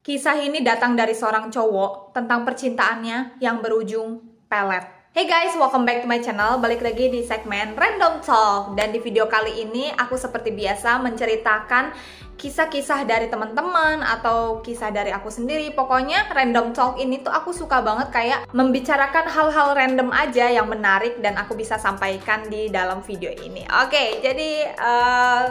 Kisah ini datang dari seorang cowok tentang percintaannya yang berujung pelet. Hey guys, welcome back to my channel. Balik lagi di segmen Random Talk. Dan di video kali ini aku seperti biasa menceritakan kisah-kisah dari teman-teman atau kisah dari aku sendiri. Pokoknya Random Talk ini tuh aku suka banget kayak membicarakan hal-hal random aja yang menarik dan aku bisa sampaikan di dalam video ini. Oke, jadi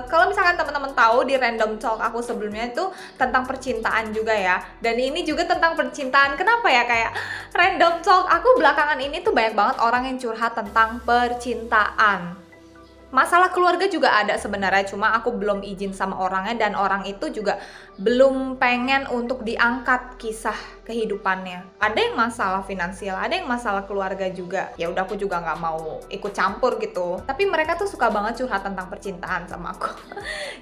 kalau misalkan teman-teman tahu di Random Talk aku sebelumnya itu tentang percintaan juga ya. Dan ini juga tentang percintaan. Kenapa ya kayak Random Talk aku belakangan ini tuh banyak banget orang yang curhat tentang percintaan. Masalah keluarga juga ada sebenarnya, cuma aku belum izin sama orangnya dan orang itu juga belum pengen untuk diangkat kisah kehidupannya. Ada yang masalah finansial, ada yang masalah keluarga juga. Ya udah aku juga nggak mau ikut campur gitu. Tapi mereka tuh suka banget curhat tentang percintaan sama aku.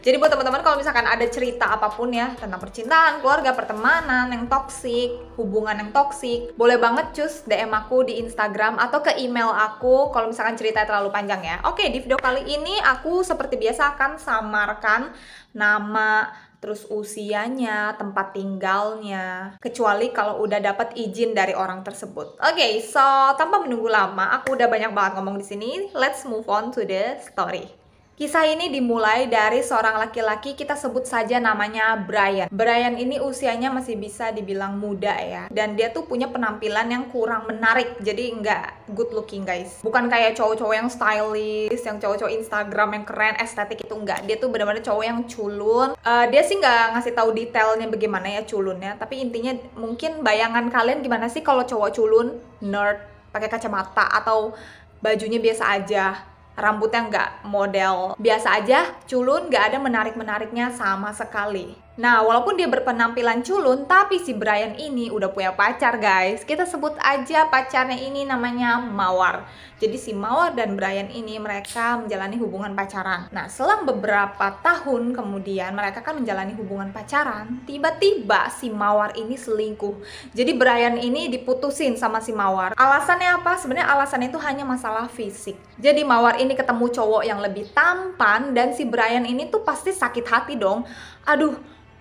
Jadi buat teman-teman kalau misalkan ada cerita apapun ya tentang percintaan, keluarga, pertemanan yang toksik, hubungan yang toksik, boleh banget cus DM aku di Instagram atau ke email aku kalau misalkan cerita terlalu panjang ya. Oke, di video kali ini aku seperti biasa akan samarkan nama, terus usianya, tempat tinggalnya, kecuali kalau udah dapat izin dari orang tersebut. Oke, so tanpa menunggu lama, aku udah banyak banget ngomong di sini. Let's move on to the story. Kisah ini dimulai dari seorang laki-laki, kita sebut saja namanya Brian. Brian ini usianya masih bisa dibilang muda ya. Dan dia tuh punya penampilan yang kurang menarik, jadi nggak good looking guys. Bukan kayak cowok-cowok yang stylish, yang cowok-cowok Instagram yang keren, estetik itu enggak. Dia tuh benar-benar cowok yang culun. Dia sih nggak ngasih tahu detailnya bagaimana ya culunnya. Tapi intinya mungkin bayangan kalian gimana sih kalau cowok culun, nerd, pakai kacamata atau bajunya biasa aja, rambutnya nggak model biasa aja, culun, nggak ada menarik-menariknya sama sekali. Nah, walaupun dia berpenampilan culun, tapi si Brian ini udah punya pacar guys. Kita sebut aja pacarnya ini namanya Mawar. Jadi si Mawar dan Brian ini mereka menjalani hubungan pacaran. Nah, selang beberapa tahun kemudian mereka kan menjalani hubungan pacaran, tiba-tiba si Mawar ini selingkuh. Jadi Brian ini diputusin sama si Mawar. Alasannya apa? Sebenarnya alasannya itu hanya masalah fisik. Jadi Mawar ini ketemu cowok yang lebih tampan dan si Brian ini tuh pasti sakit hati dong. Aduh,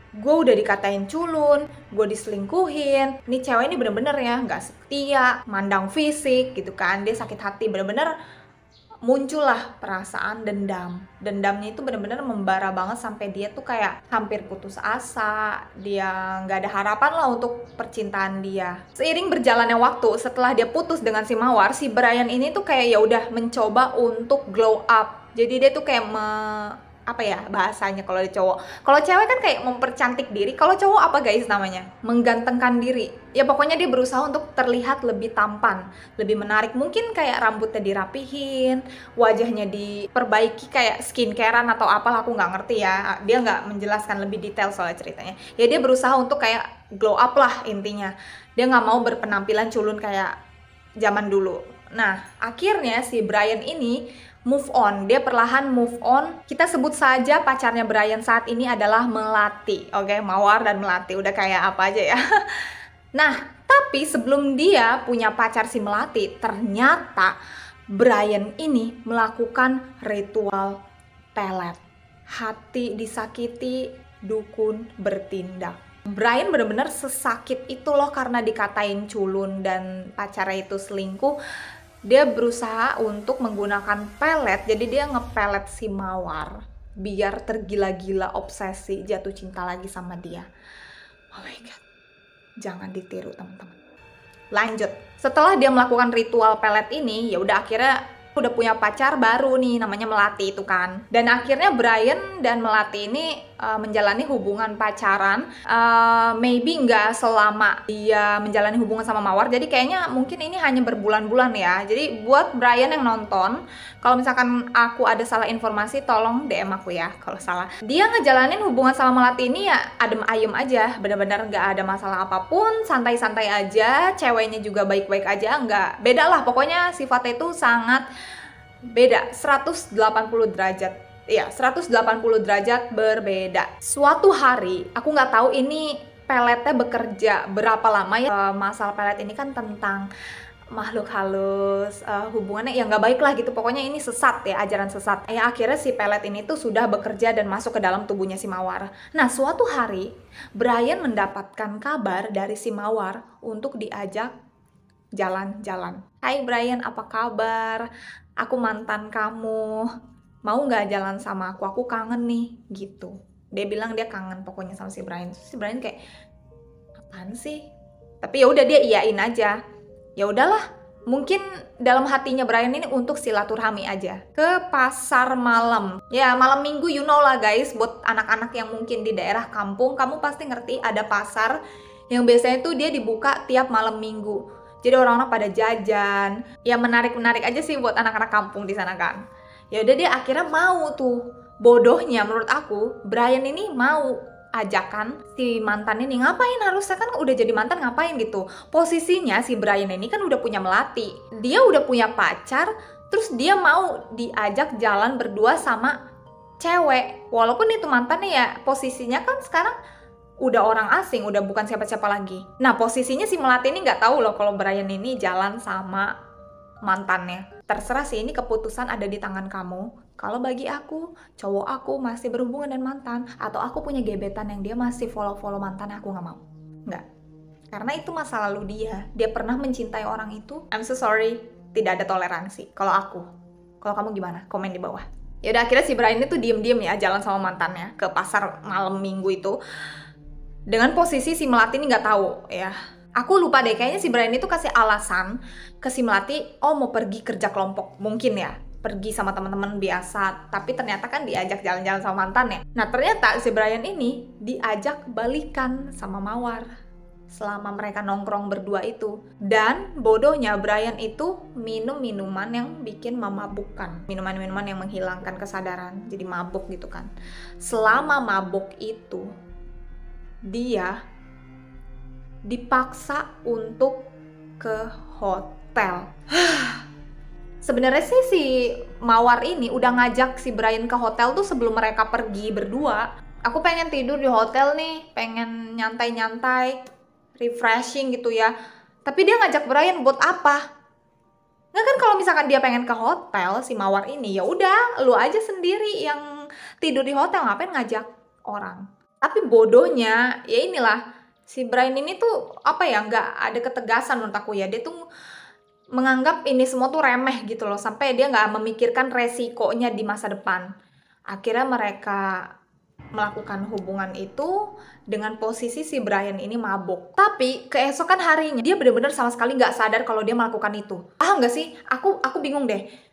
gue udah dikatain culun, gue diselingkuhin, nih cewek ini bener-bener ya nggak setia, mandang fisik gitu kan. Dia sakit hati, bener-bener muncullah perasaan dendam. Dendamnya itu bener-bener membara banget sampai dia tuh kayak hampir putus asa. Dia nggak ada harapan lah untuk percintaan dia. Seiring berjalannya waktu, setelah dia putus dengan si Mawar, si Brian ini tuh kayak ya udah mencoba untuk glow up. Jadi dia tuh kayak apa ya bahasanya kalau di cowok. Kalau cewek kan kayak mempercantik diri, kalau cowok apa guys namanya? Menggantengkan diri. Ya pokoknya dia berusaha untuk terlihat lebih tampan, lebih menarik. Mungkin kayak rambutnya dirapihin, wajahnya diperbaiki kayak skincarean atau apalah, aku nggak ngerti ya. Dia nggak menjelaskan lebih detail soal ceritanya. Ya dia berusaha untuk kayak glow up lah intinya. Dia nggak mau berpenampilan culun kayak zaman dulu. Nah, akhirnya si Brian ini move on, dia perlahan move on. Kita sebut saja pacarnya Brian saat ini adalah Melati. Oke, Mawar dan Melati, udah kayak apa aja ya. Nah, tapi sebelum dia punya pacar si Melati, ternyata Brian ini melakukan ritual pelet. Hati disakiti, dukun bertindak. Brian bener-bener sesakit itu loh karena dikatain culun dan pacarnya itu selingkuh. Dia berusaha untuk menggunakan pelet, jadi dia ngepelet si Mawar biar tergila-gila, obsesi, jatuh cinta lagi sama dia. Oh my god, jangan ditiru teman-teman. Lanjut, setelah dia melakukan ritual pelet ini, ya udah akhirnya udah punya pacar baru nih namanya Melati itu kan. Dan akhirnya Brian dan Melati ini menjalani hubungan pacaran, maybe nggak selama dia menjalani hubungan sama Mawar, jadi kayaknya mungkin ini hanya berbulan-bulan ya. Jadi buat Brian yang nonton, kalau misalkan aku ada salah informasi tolong DM aku ya kalau salah. Dia ngejalanin hubungan sama Melati ini ya adem ayem aja, benar-benar nggak ada masalah apapun, santai-santai aja, ceweknya juga baik-baik aja, nggak beda lah pokoknya sifatnya itu sangat beda 180 derajat. Iya, 180 derajat berbeda. Suatu hari, aku nggak tahu ini peletnya bekerja berapa lama ya. Masalah pelet ini kan tentang makhluk halus, hubungannya ya nggak baik lah gitu, pokoknya ini sesat ya, ajaran sesat. Ya akhirnya si Pelet ini tuh sudah bekerja dan masuk ke dalam tubuhnya si Mawar. Nah suatu hari Brian mendapatkan kabar dari si Mawar untuk diajak jalan-jalan. Hai Brian, apa kabar? Aku mantan kamu, mau nggak jalan sama aku kangen nih, gitu. Dia bilang dia kangen pokoknya sama si Brian. Terus si Brian kayak, apaan sih? Tapi ya udah dia iyain aja. Ya udahlah, mungkin dalam hatinya Brian ini untuk silaturahmi aja ke pasar malam. Ya malam minggu, you know lah guys, buat anak-anak yang mungkin di daerah kampung, kamu pasti ngerti ada pasar yang biasanya tuh dia dibuka tiap malam minggu. Jadi orang-orang pada jajan, ya menarik-menarik aja sih buat anak-anak kampung di sana kan. Ya udah dia akhirnya mau tuh. Bodohnya menurut aku, Brian ini mau ajakan si mantan ini. Ngapain, harusnya kan udah jadi mantan ngapain gitu. Posisinya si Brian ini kan udah punya melati, dia udah punya pacar, terus dia mau diajak jalan berdua sama cewek. Walaupun itu mantannya ya posisinya kan sekarang udah orang asing, udah bukan siapa-siapa lagi. Nah posisinya si melati ini nggak tahu loh kalau Brian ini jalan sama mantannya. Terserah sih, ini keputusan ada di tangan kamu. Kalau bagi aku, cowok aku masih berhubungan dengan mantan, atau aku punya gebetan yang dia masih follow-follow mantan, aku nggak mau. Nggak. Karena itu masa lalu dia. Dia pernah mencintai orang itu. I'm so sorry, tidak ada toleransi. Kalau aku. Kalau kamu gimana? Komen di bawah. Yaudah akhirnya si Brian itu diem-diem ya jalan sama mantannya ke pasar malam minggu itu. Dengan posisi si Melati ini nggak tahu ya. Aku lupa deh, kayaknya si Brian itu kasih alasan ke si Melati, oh mau pergi kerja kelompok, mungkin ya. Pergi sama teman-teman biasa, tapi ternyata kan diajak jalan-jalan sama mantannya. Nah ternyata si Brian ini diajak balikan sama Mawar selama mereka nongkrong berdua itu. Dan bodohnya Brian itu minum minuman yang bikin memabukkan, minuman-minuman yang menghilangkan kesadaran, jadi mabuk gitu kan. Selama mabuk itu dia dipaksa untuk ke hotel. Sebenarnya sih si Mawar ini udah ngajak si Brian ke hotel tuh sebelum mereka pergi berdua. Aku pengen tidur di hotel nih, pengen nyantai-nyantai, refreshing gitu ya. Tapi dia ngajak Brian buat apa? Nggak kan kalau misalkan dia pengen ke hotel, si Mawar ini ya udah, lu aja sendiri yang tidur di hotel, ngapain ngajak orang? Tapi bodohnya, ya inilah, si Brian ini tuh apa ya, nggak ada ketegasan menurut aku ya. Dia tuh menganggap ini semua tuh remeh gitu loh, sampai dia nggak memikirkan resikonya di masa depan. Akhirnya mereka melakukan hubungan itu dengan posisi si Brian ini mabuk. Tapi keesokan harinya dia benar-benar sama sekali nggak sadar kalau dia melakukan itu. Nggak sih? Aku bingung deh.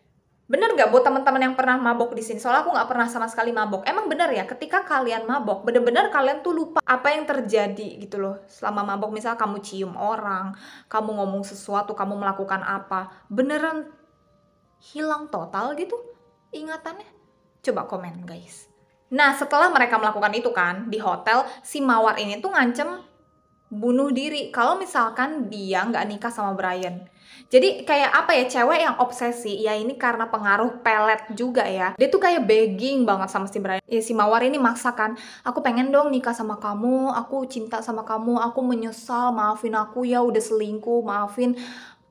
Bener nggak buat teman-teman yang pernah mabok di sini? Soalnya aku nggak pernah sama sekali mabok. Emang bener ya, ketika kalian mabok, bener-bener kalian tuh lupa apa yang terjadi gitu loh. Selama mabok, misal kamu cium orang, kamu ngomong sesuatu, kamu melakukan apa, beneran hilang total gitu ingatannya? Coba komen guys. Nah setelah mereka melakukan itu kan, di hotel, si Mawar ini tuh ngancem bunuh diri kalau misalkan dia nggak nikah sama Brian. Jadi kayak apa ya, cewek yang obsesi, ya ini karena pengaruh Pelet juga ya. Dia tuh kayak begging banget sama si Brian. Ya si Mawar ini maksakan, aku pengen dong nikah sama kamu, aku cinta sama kamu, aku menyesal, maafin aku ya udah selingkuh, maafin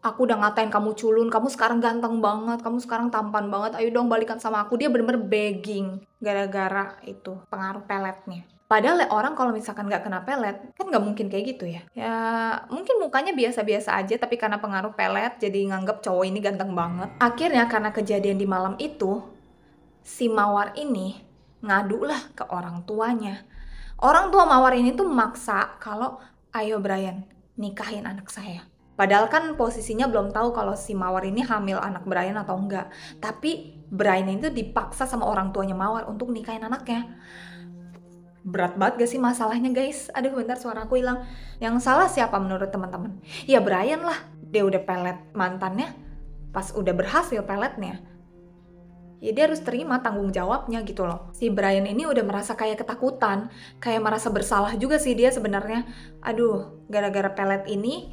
aku udah ngatain kamu culun, kamu sekarang ganteng banget, kamu sekarang tampan banget, ayo dong balikan sama aku. Dia bener-bener begging gara-gara itu, pengaruh Peletnya. Padahal orang kalau misalkan nggak kena pelet, kan nggak mungkin kayak gitu ya. Ya mungkin mukanya biasa-biasa aja, tapi karena pengaruh pelet jadi nganggep cowok ini ganteng banget. Akhirnya karena kejadian di malam itu, si Mawar ini ngadu lah ke orang tuanya. Orang tua Mawar ini tuh memaksa kalau, ayo Brian, nikahin anak saya. Padahal kan posisinya belum tahu kalau si Mawar ini hamil anak Brian atau enggak. Tapi Brian itu dipaksa sama orang tuanya Mawar untuk nikahin anaknya. Berat banget gak sih masalahnya guys? Aduh bentar, suara aku hilang. Yang salah siapa menurut teman-teman? Ya Brian lah. Dia udah pelet mantannya, pas udah berhasil peletnya, ya dia harus terima tanggung jawabnya gitu loh. Si Brian ini udah merasa kayak ketakutan, kayak merasa bersalah juga sih dia sebenarnya. Aduh, gara-gara pelet ini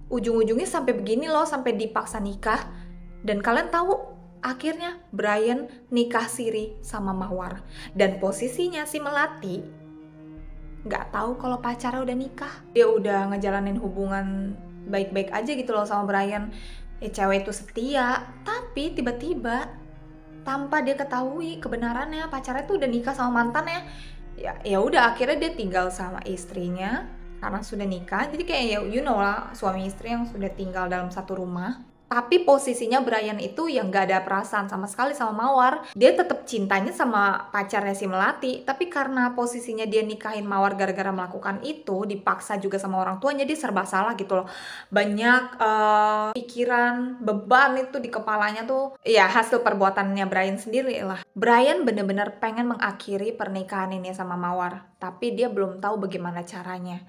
ujung-ujungnya sampai begini loh, sampai dipaksa nikah. Dan kalian tahu akhirnya Brian nikah siri sama Mawar. Dan posisinya si Melati nggak tahu kalau pacarnya udah nikah. Dia udah ngejalanin hubungan baik-baik aja gitu loh sama Brian. Cewek itu setia, tapi tiba-tiba tanpa dia ketahui kebenarannya pacarnya tuh udah nikah sama mantannya. Ya udah, akhirnya dia tinggal sama istrinya karena sudah nikah. Jadi kayak ya you know lah, suami istri yang sudah tinggal dalam satu rumah. Tapi posisinya Brian itu yang gak ada perasaan sama sekali sama Mawar. Dia tetap cintanya sama pacarnya si Melati. Tapi karena posisinya dia nikahin Mawar gara-gara melakukan itu, dipaksa juga sama orang tuanya, dia serba salah gitu loh. Banyak pikiran, beban itu di kepalanya tuh. Ya hasil perbuatannya Brian sendiri lah. Brian bener-bener pengen mengakhiri pernikahan ini sama Mawar. Tapi dia belum tahu bagaimana caranya.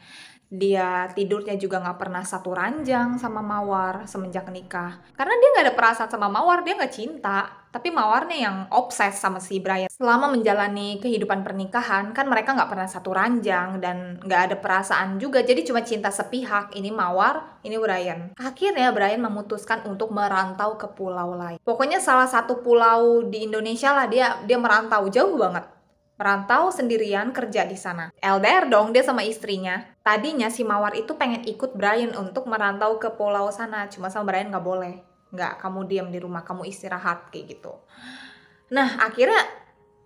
Dia tidurnya juga gak pernah satu ranjang sama Mawar semenjak nikah. Karena dia gak ada perasaan sama Mawar, dia gak cinta. Tapi Mawarnya yang obses sama si Brian. Selama menjalani kehidupan pernikahan, kan mereka gak pernah satu ranjang dan gak ada perasaan juga. Jadi cuma cinta sepihak, ini Mawar, ini Brian. Akhirnya Brian memutuskan untuk merantau ke pulau lain. Pokoknya salah satu pulau di Indonesia lah, dia merantau jauh banget. Merantau sendirian kerja di sana. LDR dong dia sama istrinya. Tadinya si Mawar itu pengen ikut Brian untuk merantau ke pulau sana. Cuma sama Brian nggak boleh. Nggak, kamu diam di rumah, kamu istirahat kayak gitu. Nah akhirnya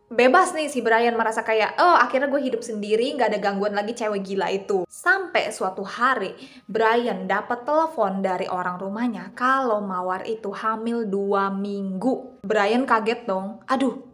bebas nih si Brian merasa kayak, oh akhirnya gue hidup sendiri, nggak ada gangguan lagi cewek gila itu. Sampai suatu hari Brian dapat telepon dari orang rumahnya kalau Mawar itu hamil 2 minggu. Brian kaget dong. Aduh,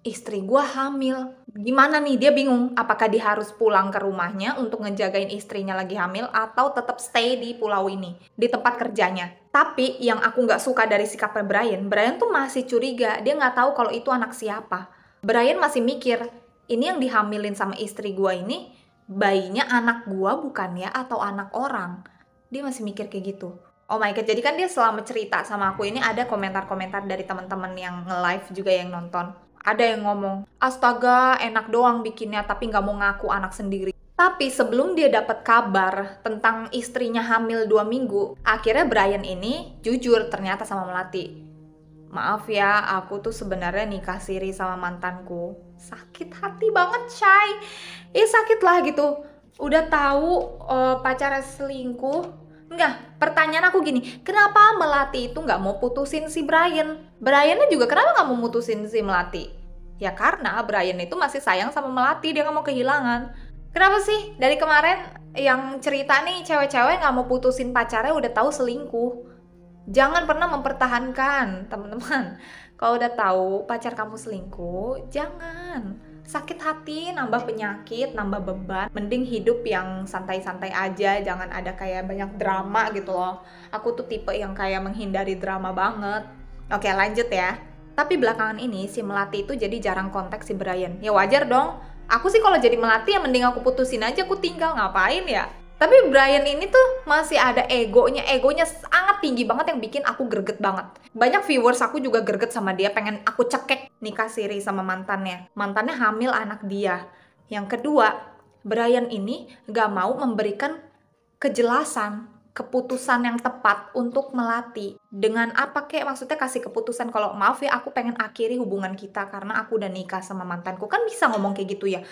istri gue hamil. Gimana nih? Dia bingung. Apakah dia harus pulang ke rumahnya untuk ngejagain istrinya lagi hamil atau tetap stay di pulau ini, di tempat kerjanya. Tapi yang aku nggak suka dari sikapnya Brian tuh masih curiga. Dia nggak tahu kalau itu anak siapa. Brian masih mikir, ini yang dihamilin sama istri gue ini, bayinya anak gue bukan ya atau anak orang? Dia masih mikir kayak gitu. Oh my god, jadi kan dia selama cerita sama aku ini ada komentar-komentar dari teman-teman yang nge-live juga yang nonton. Ada yang ngomong, astaga enak doang bikinnya tapi nggak mau ngaku anak sendiri. Tapi sebelum dia dapat kabar tentang istrinya hamil 2 minggu, akhirnya Brian ini jujur ternyata sama Melati. Maaf ya, aku tuh sebenarnya nikah siri sama mantanku. Sakit hati banget, Shay. Sakit lah gitu. Udah tahu pacarnya selingkuh. Enggak, pertanyaan aku gini, kenapa Melati itu nggak mau putusin si Brian? Briannya juga kenapa nggak mau mutusin si Melati? Ya karena Brian itu masih sayang sama Melati, dia nggak mau kehilangan. Kenapa sih? Dari kemarin yang cerita nih cewek-cewek nggak mau putusin pacarnya udah tahu selingkuh. Jangan pernah mempertahankan, teman-teman. Kalau udah tahu pacar kamu selingkuh, jangan. Sakit hati, nambah penyakit, nambah beban. Mending hidup yang santai-santai aja, jangan ada kayak banyak drama gitu loh. Aku tuh tipe yang kayak menghindari drama banget. Oke, lanjut ya. Tapi belakangan ini si Melati itu jadi jarang kontak si Brian. Ya wajar dong. Aku sih kalau jadi Melati ya mending aku putusin aja, aku tinggal, ngapain ya. Tapi Brian ini tuh masih ada egonya sangat tinggi banget yang bikin aku greget banget. Banyak viewers aku juga greget sama dia, pengen aku cekek nikah siri sama mantannya. Mantannya hamil anak dia. Yang kedua, Brian ini gak mau memberikan kejelasan, keputusan yang tepat untuk Melati. Dengan apa kek? Maksudnya kasih keputusan kalau maaf ya aku pengen akhiri hubungan kita karena aku udah nikah sama mantanku. Kan bisa ngomong kayak gitu ya.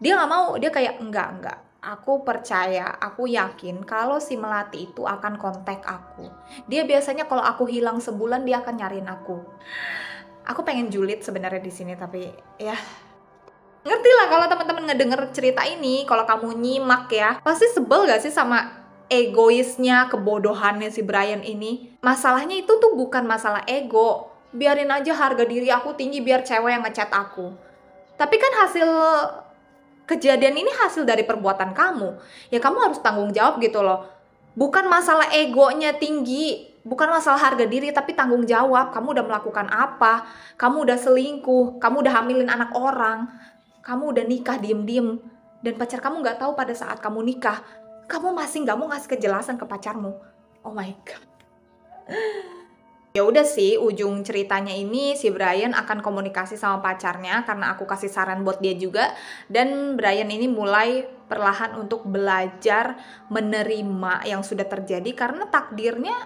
Dia gak mau, dia kayak enggak. Aku percaya, aku yakin kalau si Melati itu akan kontak aku. Dia biasanya kalau aku hilang sebulan dia akan nyariin aku. Aku pengen julid sebenarnya di sini tapi ya ngerti lah kalau teman-teman ngedenger cerita ini, kalau kamu nyimak ya, pasti sebel gak sih sama egoisnya, kebodohannya si Brian ini? Masalahnya itu tuh bukan masalah ego. Biarin aja harga diri aku tinggi biar cewek yang ngechat aku. Tapi kan hasil kejadian ini hasil dari perbuatan kamu. Ya kamu harus tanggung jawab gitu loh. Bukan masalah egonya tinggi, bukan masalah harga diri, tapi tanggung jawab. Kamu udah melakukan apa? Kamu udah selingkuh, kamu udah hamilin anak orang, kamu udah nikah diem-diem, dan pacar kamu gak tahu pada saat kamu nikah. Kamu masih gak mau ngasih kejelasan ke pacarmu. Oh my god. Ya udah sih, ujung ceritanya ini si Brian akan komunikasi sama pacarnya karena aku kasih saran buat dia juga. Dan Brian ini mulai perlahan untuk belajar menerima yang sudah terjadi karena takdirnya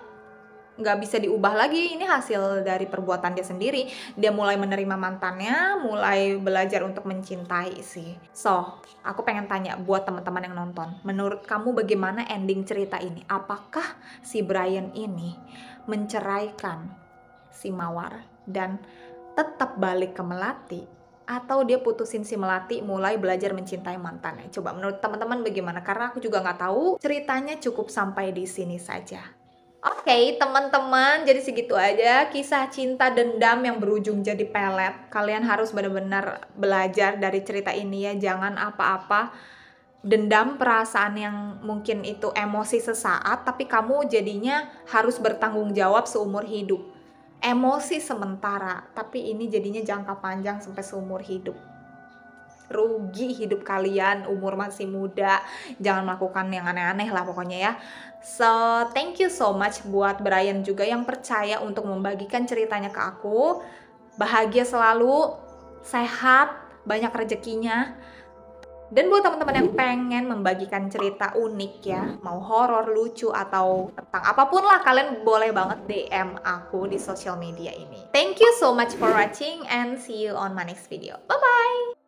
nggak bisa diubah lagi, ini hasil dari perbuatan dia sendiri. Dia mulai menerima mantannya, mulai belajar untuk mencintai sih. So, aku pengen tanya buat teman-teman yang nonton, menurut kamu bagaimana ending cerita ini? Apakah si Brian ini menceraikan si Mawar dan tetap balik ke Melati, atau dia putusin si Melati mulai belajar mencintai mantannya? Coba menurut teman-teman bagaimana? Karena aku juga nggak tahu, ceritanya cukup sampai di sini saja. Oke, teman-teman, jadi segitu aja kisah cinta dendam yang berujung jadi pelet. Kalian harus benar-benar belajar dari cerita ini ya, jangan apa-apa dendam perasaan yang mungkin itu emosi sesaat, tapi kamu jadinya harus bertanggung jawab seumur hidup. Emosi sementara, tapi ini jadinya jangka panjang sampai seumur hidup. Rugi hidup kalian, umur masih muda, jangan melakukan yang aneh-aneh lah pokoknya ya. So, thank you so much buat Brian juga yang percaya untuk membagikan ceritanya ke aku. Bahagia selalu, sehat, banyak rezekinya. Dan buat teman-teman yang pengen membagikan cerita unik ya, mau horor, lucu, atau tentang apapun lah, kalian boleh banget DM aku di sosial media ini. Thank you so much for watching and see you on my next video. Bye-bye!